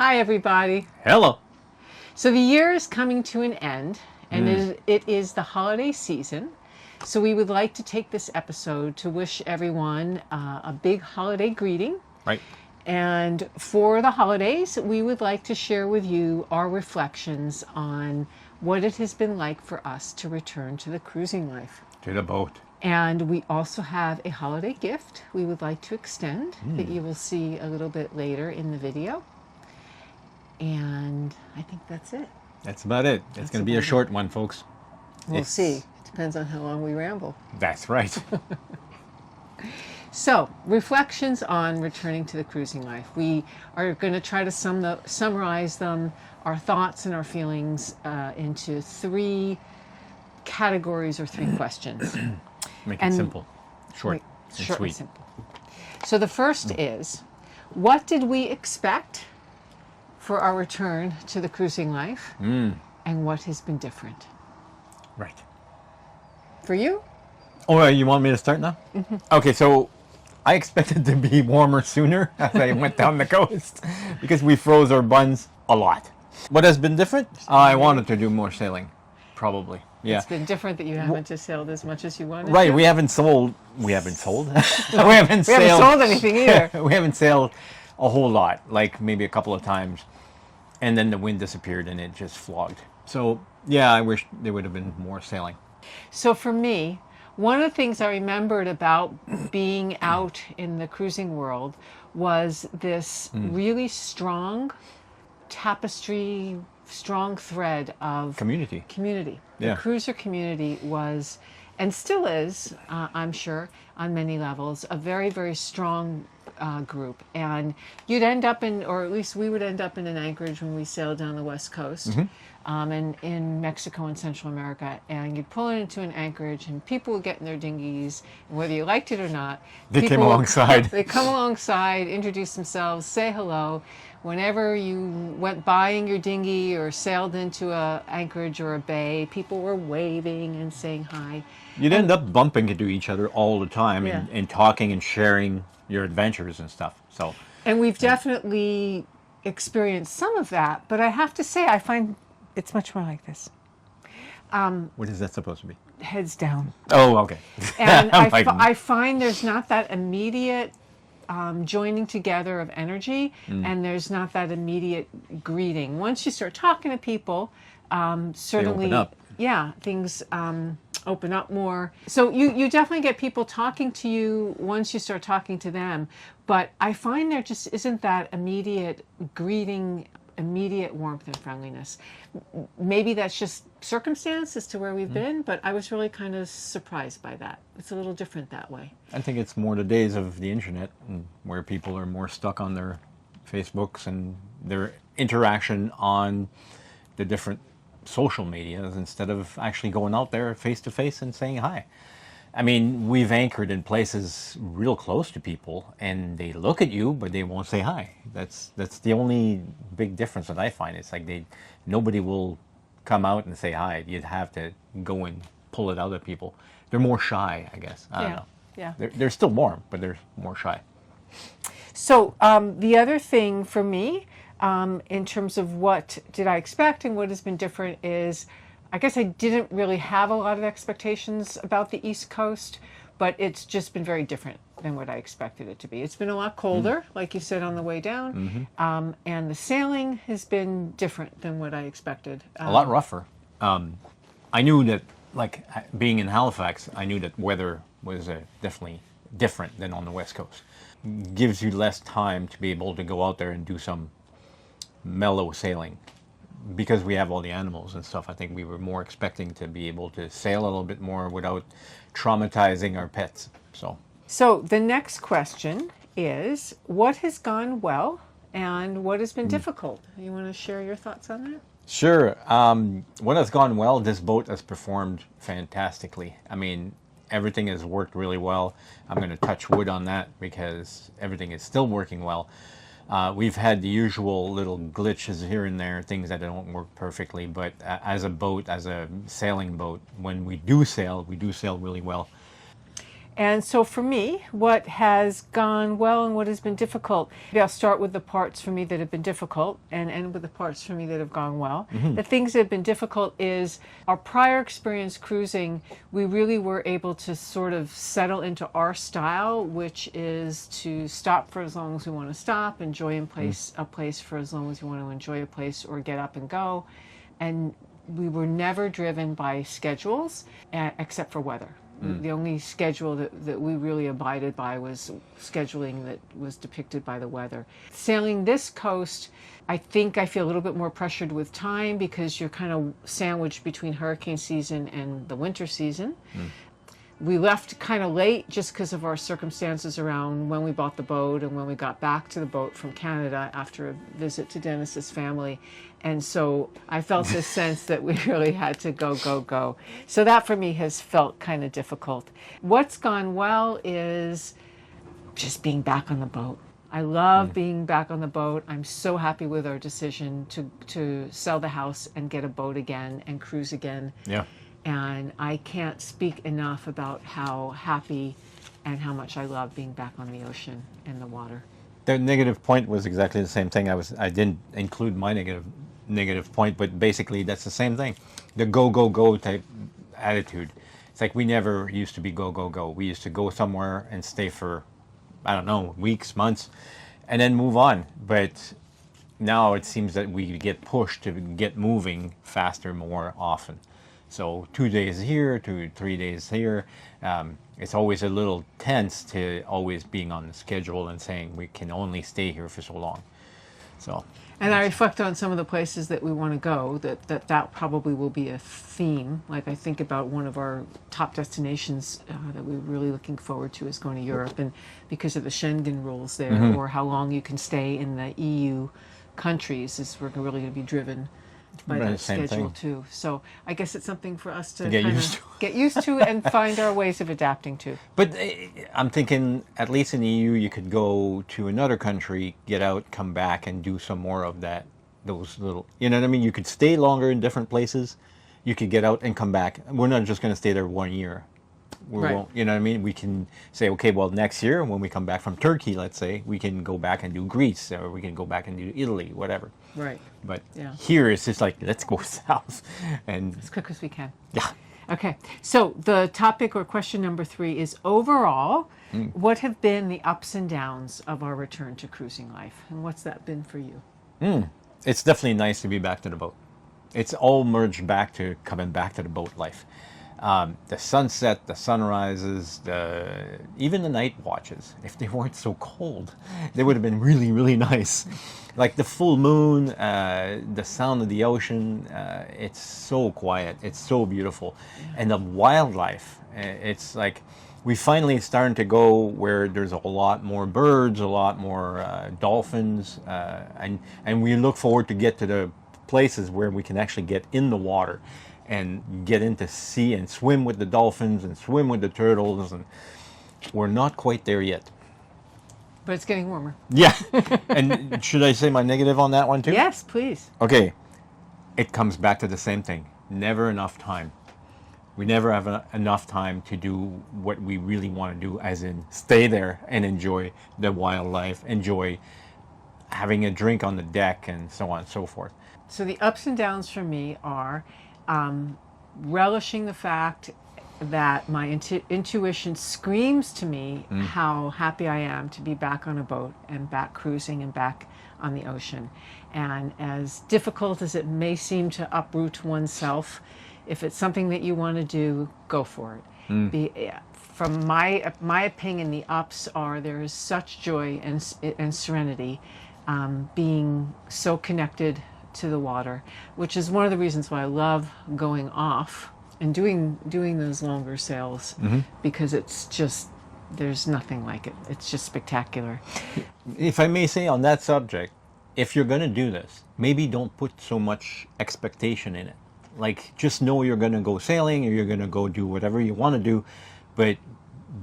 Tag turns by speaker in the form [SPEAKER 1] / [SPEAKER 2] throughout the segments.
[SPEAKER 1] Hi, everybody.
[SPEAKER 2] Hello.
[SPEAKER 1] So the year is coming to an end, and it is the holiday season. So we would like to take this episode to wish everyone a big holiday greeting.
[SPEAKER 2] Right.
[SPEAKER 1] And for the holidays, we would like to share with you our reflections on what it has been like for us to return to the cruising life.
[SPEAKER 2] To the boat.
[SPEAKER 1] And we also have a holiday gift we would like to extend that you will see a little bit later in the video. And I think that's it.
[SPEAKER 2] That's about it. It's going to be a short one, folks.
[SPEAKER 1] We'll see. It depends on how long we ramble.
[SPEAKER 2] That's right.
[SPEAKER 1] So, reflections on returning to the cruising life. We are going to try to summarize them, our thoughts and our feelings, into three categories or three questions.
[SPEAKER 2] Make it simple. Short and
[SPEAKER 1] Short
[SPEAKER 2] sweet.
[SPEAKER 1] and simple. So the first is, what did we expect for our return to the cruising life? And what has been different?
[SPEAKER 2] Right.
[SPEAKER 1] For you?
[SPEAKER 2] Oh, you want me to start now? Okay, so I expected to be warmer sooner as I went down the coast because we froze our buns a lot. What has been different? I wanted to do more sailing, probably. Yeah.
[SPEAKER 1] It's been different that you haven't just sailed as much as you wanted
[SPEAKER 2] Right,
[SPEAKER 1] to.
[SPEAKER 2] we haven't sold. We haven't
[SPEAKER 1] We haven't sold anything either.
[SPEAKER 2] We haven't sailed a whole lot, like maybe a couple of times. And then the wind disappeared and it just flogged. So, yeah, I wish there would have been more sailing.
[SPEAKER 1] So for me, one of the things I remembered about being out in the cruising world was this really strong tapestry, strong thread of
[SPEAKER 2] Community.
[SPEAKER 1] The
[SPEAKER 2] Yeah.
[SPEAKER 1] cruiser community was, and still is, I'm sure, on many levels, a very, very strong group. And you'd end up in, or at least we would end up in an anchorage when we sailed down the West Coast, and in Mexico and Central America. And you'd pull into an anchorage and people would get in their dinghies, and whether you liked it or not,
[SPEAKER 2] They came alongside.
[SPEAKER 1] They come alongside, introduce themselves, say hello. Whenever you went by in your dinghy or sailed into a anchorage or a bay, people were waving and saying hi.
[SPEAKER 2] You'd end up bumping into each other all the time
[SPEAKER 1] Yeah.
[SPEAKER 2] and talking and sharing your adventures and stuff. So,
[SPEAKER 1] And we've definitely experienced some of that, but I have to say, I find it's much more like this.
[SPEAKER 2] what is that supposed to be?
[SPEAKER 1] Heads down.
[SPEAKER 2] Oh, okay.
[SPEAKER 1] And
[SPEAKER 2] I'm fighting.
[SPEAKER 1] I find there's not that immediate joining together of energy, and there's not that immediate greeting. Once you start talking to people, certainly,
[SPEAKER 2] open up.
[SPEAKER 1] yeah, things open up more. So you definitely get people talking to you once you start talking to them, but I find there just isn't that immediate greeting, immediate warmth and friendliness. Maybe that's just circumstance as to where we've been, but I was really kind of surprised by that. It's a little different that way.
[SPEAKER 2] I think it's more the days of the internet where people are more stuck on their Facebooks and their interaction on the different social medias instead of actually going out there face to face and saying hi. I mean, we've anchored in places real close to people and they look at you, but they won't say hi. That's the only big difference that I find. It's like nobody will come out and say hi. You'd have to go and pull it out of people. They're more shy, I guess. I don't know.
[SPEAKER 1] Yeah.
[SPEAKER 2] They're still warm, but they're more shy.
[SPEAKER 1] So the other thing for me, in terms of what did I expect and what has been different, is I guess I didn't really have a lot of expectations about the East Coast, but it's just been very different than what I expected it to be. It's been a lot colder, like you said on the way down, and the sailing has been different than what I expected.
[SPEAKER 2] A lot rougher. I knew that, like being in Halifax, I knew that weather was definitely different than on the West Coast. Gives you less time to be able to go out there and do some mellow sailing. Because we have all the animals and stuff, I think we were more expecting to be able to sail a little bit more without traumatizing our pets.
[SPEAKER 1] So the next question is, what has gone well and what has been difficult? You want to share your thoughts on that?
[SPEAKER 2] Sure. What has gone well, this boat has performed fantastically. I mean, everything has worked really well. I'm going to touch wood on that because everything is still working well. We've had the usual little glitches here and there, things that don't work perfectly, but as a boat, as a sailing boat, when we do sail really well.
[SPEAKER 1] And so for me, what has gone well and what has been difficult, maybe I'll start with the parts for me that have been difficult and end with the parts for me that have gone well. The things that have been difficult is our prior experience cruising, we really were able to sort of settle into our style, which is to stop for as long as we want to stop, enjoy a place for as long as we want to enjoy a place, or get up and go. And we were never driven by schedules except for weather. The only schedule that we really abided by was scheduling that was depicted by the weather. Sailing this coast, I think I feel a little bit more pressured with time because you're kind of sandwiched between hurricane season and the winter season. We left kind of late just because of our circumstances around when we bought the boat and when we got back to the boat from Canada after a visit to Dennis's family. And so I felt this sense that we really had to go, go, go. So that for me has felt kind of difficult. What's gone well is just being back on the boat. I love being back on the boat. I'm so happy with our decision to sell the house and get a boat again and cruise again.
[SPEAKER 2] Yeah.
[SPEAKER 1] And I can't speak enough about how happy and how much I love being back on the ocean and the water.
[SPEAKER 2] The negative point was exactly the same thing. I didn't include my negative point, but basically that's the same thing. The go, go, go type attitude. It's like we never used to be go, go, go. We used to go somewhere and stay for, I don't know, weeks, months, and then move on. But now it seems that we get pushed to get moving faster more often. So 2 days here, 3 days here. It's always a little tense to always being on the schedule and saying we can only stay here for so long. So.
[SPEAKER 1] And I reflect on some of the places that we want to go, that probably will be a theme. Like I think about one of our top destinations that we're really looking forward to is going to Europe, and because of the Schengen rules there, or how long you can stay in the EU countries, is we're really going to be driven by that schedule too. So I guess it's something for us to get used to and find our ways of adapting to.
[SPEAKER 2] But I'm thinking, at least in the EU, you could go to another country, get out, come back, and do some more of that. Those little, you know what I mean? You could stay longer in different places. You could get out and come back. We're not just going to stay there 1 year.
[SPEAKER 1] Right.
[SPEAKER 2] You know what I mean? We can say, okay, well, next year when we come back from Turkey, let's say, we can go back and do Greece, or we can go back and do Italy, whatever.
[SPEAKER 1] Right.
[SPEAKER 2] But
[SPEAKER 1] Yeah.
[SPEAKER 2] here it's just like, let's go south. And
[SPEAKER 1] As quick as we can.
[SPEAKER 2] yeah.
[SPEAKER 1] Okay, so the topic or question number 3 is overall, what have been the ups and downs of our return to cruising life? And what's that been for you?
[SPEAKER 2] It's definitely nice to be back to the boat. It's all merged back to coming back to the boat life. The sunset, the sunrises, even the night watches, if they weren't so cold, they would have been really, really nice. Like the full moon, the sound of the ocean, it's so quiet, it's so beautiful. And the wildlife, it's like we finally starting to go where there's a lot more birds, a lot more dolphins, and we look forward to get to the places where we can actually get in the water and get into sea and swim with the dolphins and swim with the turtles, and we're not quite there yet.
[SPEAKER 1] But it's getting warmer.
[SPEAKER 2] Yeah. And should I say my negative on that one too?
[SPEAKER 1] Yes, please.
[SPEAKER 2] Okay. It comes back to the same thing. Never enough time. We never have enough time to do what we really want to do, as in stay there and enjoy the wildlife, enjoy having a drink on the deck, and so on and so forth.
[SPEAKER 1] So the ups and downs for me are relishing the fact that my intuition screams to me how happy I am to be back on a boat and back cruising and back on the ocean. And as difficult as it may seem to uproot oneself, if it's something that you want to do, go for it. From my opinion, the ups are there is such joy and serenity, being so connected to the water, which is one of the reasons why I love going off and doing those longer sails, because it's just, there's nothing like it. It's just spectacular.
[SPEAKER 2] If I may say on that subject, if you're going to do this, maybe don't put so much expectation in it. Like, just know you're going to go sailing, or you're going to go do whatever you want to do, but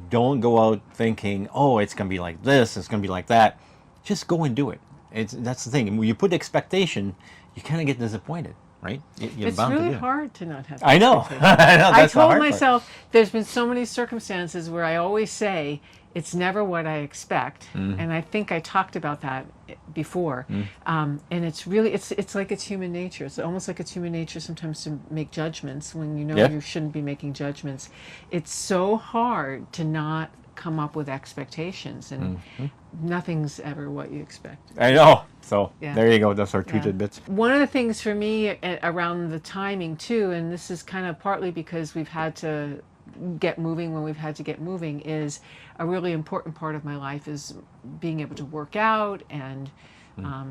[SPEAKER 2] don't go out thinking, oh, it's going to be like this, it's going to be like that. Just go and do it. That's the thing. When you put expectation, you kind of get disappointed. right? You're
[SPEAKER 1] It's
[SPEAKER 2] bound to
[SPEAKER 1] really
[SPEAKER 2] do it.
[SPEAKER 1] hard to not have
[SPEAKER 2] I know.
[SPEAKER 1] expectations.
[SPEAKER 2] I know.
[SPEAKER 1] I
[SPEAKER 2] That's the
[SPEAKER 1] told
[SPEAKER 2] hard part.
[SPEAKER 1] myself there's been so many circumstances where I always say it's never what I expect, and I think I talked about that before. And it's really it's like it's human nature. It's almost like it's human nature sometimes to make judgments when you know
[SPEAKER 2] Yeah.
[SPEAKER 1] you shouldn't be making judgments. It's so hard to not come up with expectations, and nothing's ever what you expect.
[SPEAKER 2] I know. So
[SPEAKER 1] Yeah.
[SPEAKER 2] there you go. That's our two
[SPEAKER 1] Yeah.
[SPEAKER 2] tidbits.
[SPEAKER 1] One of the things for me around the timing too, and this is kind of partly because we've had to get moving when we've had to get moving, is a really important part of my life is being able to work out and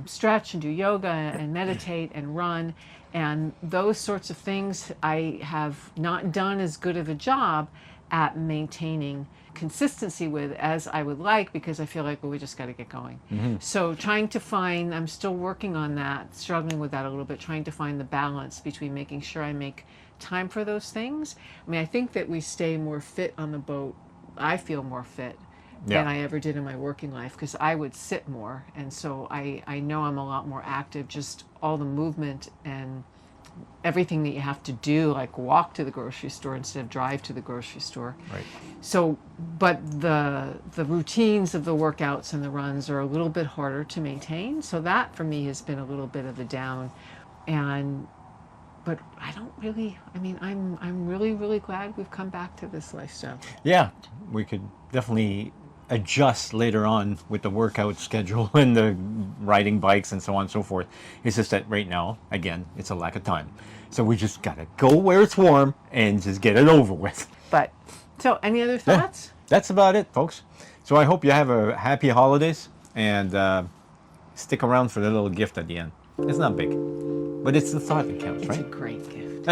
[SPEAKER 1] stretch and do yoga and meditate and run. And those sorts of things I have not done as good of a job at maintaining consistency with as I would like, because I feel like, well, we just got to get going. So trying to find, I'm still working on that, struggling with that a little bit, trying to find the balance between making sure I make time for those things. I mean, I think that we stay more fit on the boat. I feel more fit than
[SPEAKER 2] Yeah.
[SPEAKER 1] I ever did in my working life because I would sit more. And so I know I'm a lot more active, just all the movement and everything that you have to do, like walk to the grocery store instead of drive to the grocery store.
[SPEAKER 2] Right.
[SPEAKER 1] So, but the routines of the workouts and the runs are a little bit harder to maintain. So that for me has been a little bit of a down. And but I don't really. I mean, I'm really really glad we've come back to this lifestyle.
[SPEAKER 2] Yeah, we could definitely adjust later on with the workout schedule and the riding bikes and so on and so forth. It's just that right now, again, it's a lack of time. So we just gotta go where it's warm and just get it over with.
[SPEAKER 1] But so, any other
[SPEAKER 2] Yeah,
[SPEAKER 1] thoughts?
[SPEAKER 2] that's about it, folks. So I hope you have a happy holidays and stick around for the little gift at the end. It's not big, but it's the thought that counts,
[SPEAKER 1] It's a
[SPEAKER 2] right?
[SPEAKER 1] great gift.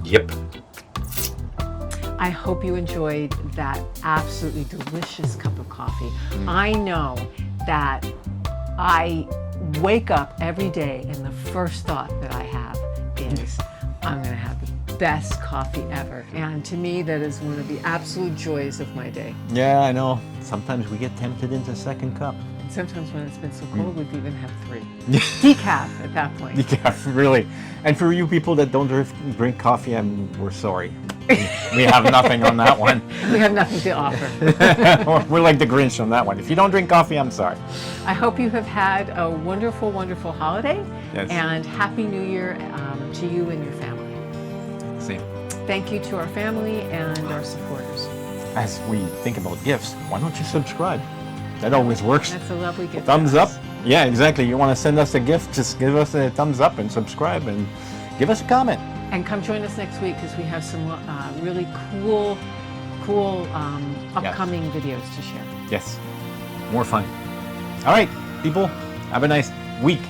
[SPEAKER 2] Yep.
[SPEAKER 1] I hope you enjoyed that absolutely delicious cup of coffee. I know that I wake up every day and the first thought that I have is, I'm going to have the best coffee ever. And to me, that is one of the absolute joys of my day.
[SPEAKER 2] Yeah, I know. Sometimes we get tempted into second cup.
[SPEAKER 1] And sometimes when it's been so cold, we'd even have 3. Decaf at that point.
[SPEAKER 2] Decaf, really. And for you people that don't drink coffee, we're sorry. We have nothing on that one.
[SPEAKER 1] We have nothing to offer.
[SPEAKER 2] We're like the Grinch on that one. If you don't drink coffee, I'm sorry.
[SPEAKER 1] I hope you have had a wonderful, wonderful holiday.
[SPEAKER 2] Yes.
[SPEAKER 1] And Happy New Year to you and your family.
[SPEAKER 2] Same.
[SPEAKER 1] Thank you to our family and our supporters.
[SPEAKER 2] As we think about gifts, why don't you subscribe? That always works.
[SPEAKER 1] That's a lovely gift.
[SPEAKER 2] Thumbs up. Yeah, exactly. You want to send us a gift, just give us a thumbs up and subscribe and give us a comment.
[SPEAKER 1] And come join us next week because we have some really cool upcoming videos to share.
[SPEAKER 2] Yes. More fun. All right, people, have a nice week.